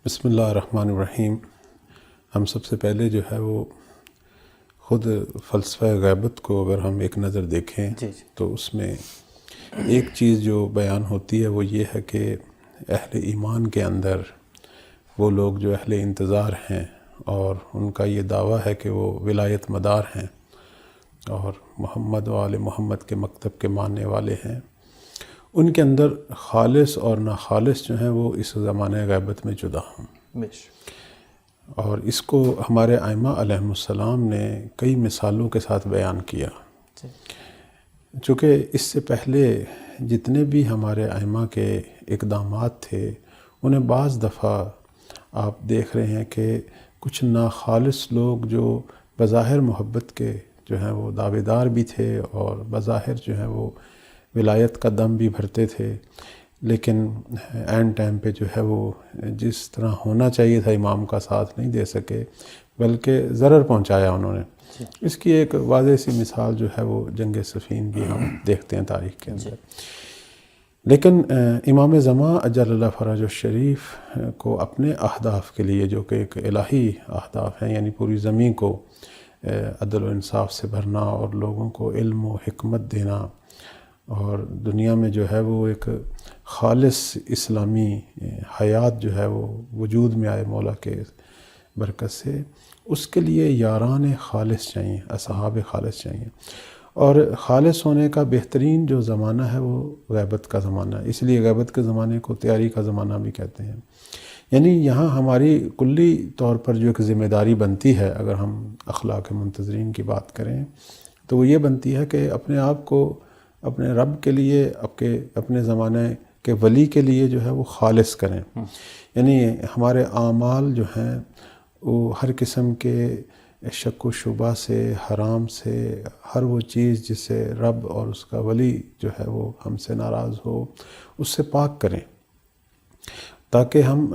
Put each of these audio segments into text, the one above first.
بسم اللہ الرحمن الرحیم۔ ہم سب سے پہلے جو ہے وہ خود فلسفہ غیبت کو اگر ہم ایک نظر دیکھیں تو اس میں ایک چیز جو بیان ہوتی ہے وہ یہ ہے کہ اہل ایمان کے اندر وہ لوگ جو اہل انتظار ہیں اور ان کا یہ دعویٰ ہے کہ وہ ولایت مدار ہیں اور محمد و آل محمد کے مکتب کے ماننے والے ہیں، ان کے اندر خالص اور ناخالص جو ہیں وہ اس زمانہ غیبت میں جدا ہوں۔ اور اس کو ہمارے ائمہ علیہم السلام نے کئی مثالوں کے ساتھ بیان کیا، چونکہ اس سے پہلے جتنے بھی ہمارے ائمہ کے اقدامات تھے انہیں بعض دفعہ آپ دیکھ رہے ہیں کہ کچھ ناخالص لوگ جو بظاہر محبت کے جو ہیں وہ دعوے دار بھی تھے اور بظاہر جو ہے وہ ولایت کا دم بھی بھرتے تھے، لیکن اینڈ ٹائم پہ جو ہے وہ جس طرح ہونا چاہیے تھا امام کا ساتھ نہیں دے سکے، بلکہ ضرر پہنچایا انہوں نے۔ اس کی ایک واضح سی مثال جو ہے وہ جنگ صفین بھی ہم دیکھتے ہیں تاریخ کے اندر۔ لیکن امام زمان اجل اللہ فرج الشریف کو اپنے اہداف کے لیے جو کہ ایک الہی اہداف ہیں، یعنی پوری زمین کو عدل و انصاف سے بھرنا اور لوگوں کو علم و حکمت دینا اور دنیا میں جو ہے وہ ایک خالص اسلامی حیات جو ہے وہ وجود میں آئے مولا کے برکت سے، اس کے لیے یاران خالص چاہیے، اصحاب خالص چاہیے۔ اور خالص ہونے کا بہترین جو زمانہ ہے وہ غیبت کا زمانہ ہے، اس لیے غیبت کے زمانے کو تیاری کا زمانہ بھی کہتے ہیں۔ یعنی یہاں ہماری کلی طور پر جو ایک ذمہ داری بنتی ہے، اگر ہم اخلاق منتظرین کی بات کریں تو وہ یہ بنتی ہے کہ اپنے آپ کو اپنے رب کے لیے، اپنے زمانے کے ولی کے لیے جو ہے وہ خالص کریں۔ یعنی ہمارے اعمال جو ہیں وہ ہر قسم کے شک و شبہ سے، حرام سے، ہر وہ چیز جس سے رب اور اس کا ولی جو ہے وہ ہم سے ناراض ہو، اس سے پاک کریں، تاکہ ہم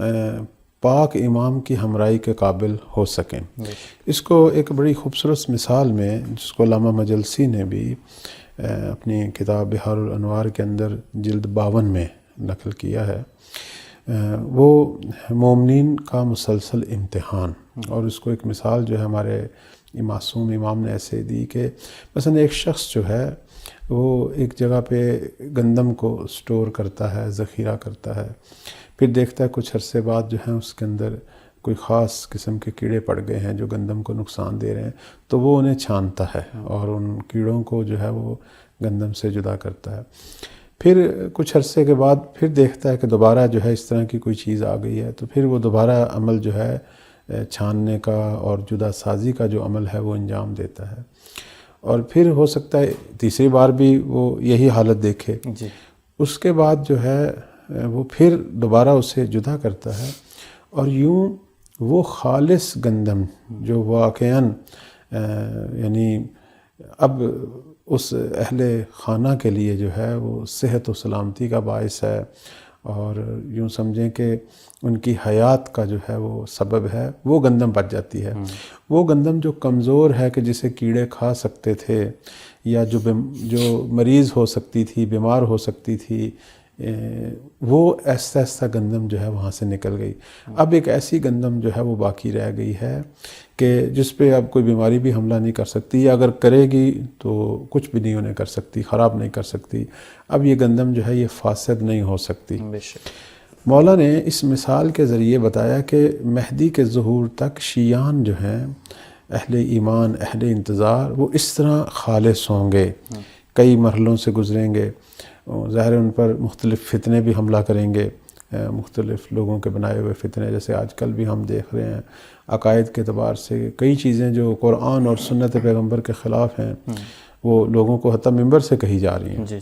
پاک امام کی ہمراہی کے قابل ہو سکیں۔ اس کو ایک بڑی خوبصورت مثال میں، جس کو علامہ مجلسی نے بھی اپنی کتاب بحار الانوار کے اندر جلد 52 میں نقل کیا ہے، وہ مومنین کا مسلسل امتحان، اور اس کو ایک مثال جو ہے ہمارے معصوم امام نے ایسے دی کہ مثلا ایک شخص جو ہے وہ ایک جگہ پہ گندم کو سٹور کرتا ہے، ذخیرہ کرتا ہے، پھر دیکھتا ہے کچھ عرصے بعد جو ہے اس کے اندر کوئی خاص قسم کے کیڑے پڑ گئے ہیں جو گندم کو نقصان دے رہے ہیں، تو وہ انہیں چھانتا ہے اور ان کیڑوں کو جو ہے وہ گندم سے جدا کرتا ہے۔ پھر کچھ عرصے کے بعد پھر دیکھتا ہے کہ دوبارہ جو ہے اس طرح کی کوئی چیز آ گئی ہے، تو پھر وہ دوبارہ عمل جو ہے چھاننے کا اور جدا سازی کا جو عمل ہے وہ انجام دیتا ہے، اور پھر ہو سکتا ہے تیسری بار بھی وہ یہی حالت دیکھے۔ اس کے بعد جو ہے وہ پھر دوبارہ اسے جدا کرتا ہے، اور یوں وہ خالص گندم جو واقعاً یعنی اب اس اہل خانہ کے لیے جو ہے وہ صحت و سلامتی کا باعث ہے، اور یوں سمجھیں کہ ان کی حیات کا جو ہے وہ سبب ہے، وہ گندم بچ جاتی ہے۔ وہ گندم جو کمزور ہے کہ جسے کیڑے کھا سکتے تھے، یا جو مریض ہو سکتی تھی، بیمار ہو سکتی تھی، وہ ایسا ایسا گندم جو ہے وہاں سے نکل گئی۔ اب ایک ایسی گندم جو ہے وہ باقی رہ گئی ہے کہ جس پہ اب کوئی بیماری بھی حملہ نہیں کر سکتی، یا اگر کرے گی تو کچھ بھی نہیں انہیں کر سکتی، خراب نہیں کر سکتی۔ اب یہ گندم جو ہے یہ فاسد نہیں ہو سکتی۔ مولا نے اس مثال کے ذریعے بتایا کہ مہدی کے ظہور تک شیعان جو ہیں، اہل ایمان، اہل انتظار، وہ اس طرح خالص ہوں گے، کئی مرحلوں سے گزریں گے، ظاہر ان پر مختلف فتنے بھی حملہ کریں گے، مختلف لوگوں کے بنائے ہوئے فتنے، جیسے آج کل بھی ہم دیکھ رہے ہیں عقائد کے اعتبار سے کئی چیزیں جو قرآن اور سنت پیغمبر کے خلاف ہیں وہ لوگوں کو حتی ممبر سے کہی جا رہی ہیں۔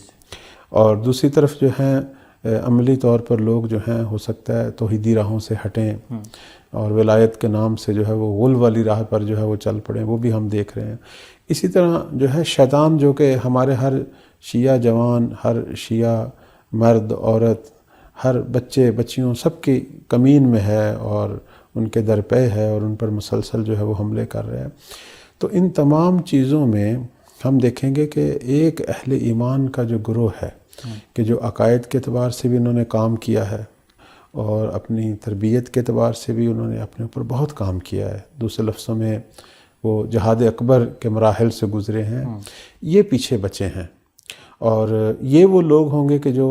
اور دوسری طرف جو ہیں عملی طور پر لوگ جو ہیں ہو سکتا ہے توحیدی راہوں سے ہٹیں اور ولایت کے نام سے جو ہے وہ غل والی راہ پر جو ہے وہ چل پڑیں، وہ بھی ہم دیکھ رہے ہیں۔ اسی طرح جو ہے شیطان جو کہ ہمارے ہر شیعہ جوان، ہر شیعہ مرد عورت، ہر بچے بچیوں سب کی کمین میں ہے اور ان کے درپے ہے، اور ان پر مسلسل جو ہے وہ حملے کر رہے ہیں۔ تو ان تمام چیزوں میں ہم دیکھیں گے کہ ایک اہل ایمان کا جو گروہ ہے کہ جو عقائد کے اعتبار سے بھی انہوں نے کام کیا ہے، اور اپنی تربیت کے اعتبار سے بھی انہوں نے اپنے اوپر بہت کام کیا ہے. دوسرے لفظوں میں وہ جہاد اکبر کے مراحل سے گزرے ہیں، یہ پیچھے بچے ہیں. اور یہ وہ لوگ ہوں گے کہ جو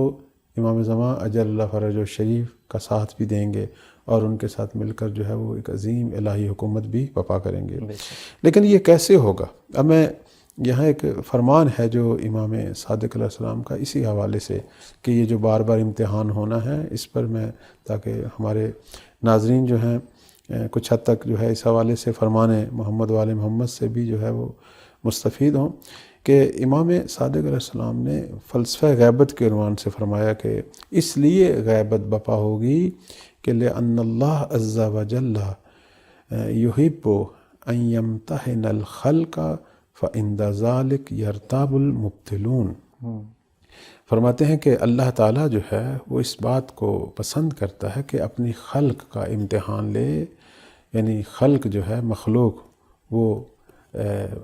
امام زمان اجل اللہ فرج الشریف کا ساتھ بھی دیں گے اور ان کے ساتھ مل کر جو ہے وہ ایک عظیم الہی حکومت بھی برپا کریں گے. لیکن یہ کیسے ہوگا؟ اب میں یہاں ایک فرمان ہے جو امام صادق علیہ السلام کا اسی حوالے سے کہ یہ جو بار بار امتحان ہونا ہے، اس پر میں تاکہ ہمارے ناظرین جو ہیں کچھ حد تک جو ہے اس حوالے سے فرمان محمد وآل محمد سے بھی جو ہے وہ مستفید ہوں، کہ امام صادق علیہ السلام نے فلسفہ غیبت کے عنوان سے فرمایا کہ اس لیے غیبت بپا ہوگی کہ لأن اللہ عز وجل یحب ان یمتحن الخلق فعند ذلک یرتاب المبتلون. فرماتے ہیں کہ اللہ تعالیٰ جو ہے وہ اس بات کو پسند کرتا ہے کہ اپنی خلق کا امتحان لے، یعنی خلق جو ہے مخلوق وہ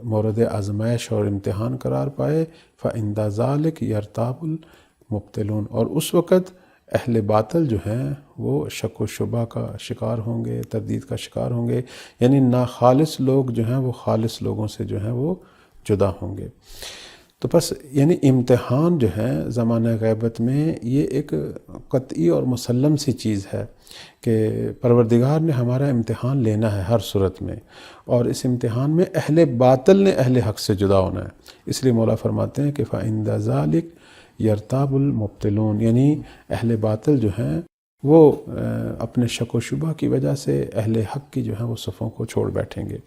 مورد آزمائش اور امتحان قرار پائے. فعند ذلک یرتاب المبتلون، اور اس وقت اہل باطل جو ہیں وہ شک و شبہ کا شکار ہوں گے، تردید کا شکار ہوں گے، یعنی ناخالص لوگ جو ہیں وہ خالص لوگوں سے جو ہیں وہ جدا ہوں گے. تو بس یعنی امتحان جو ہے زمانہ غیبت میں یہ ایک قطعی اور مسلم سی چیز ہے کہ پروردگار نے ہمارا امتحان لینا ہے ہر صورت میں، اور اس امتحان میں اہل باطل نے اہل حق سے جدا ہونا ہے. اس لیے مولا فرماتے ہیں کہ فعند ذلک یرتاب المبتلون، یعنی اہل باطل جو ہیں وہ اپنے شک و شبہ کی وجہ سے اہل حق کی جو ہے وہ صفوں کو چھوڑ بیٹھیں گے.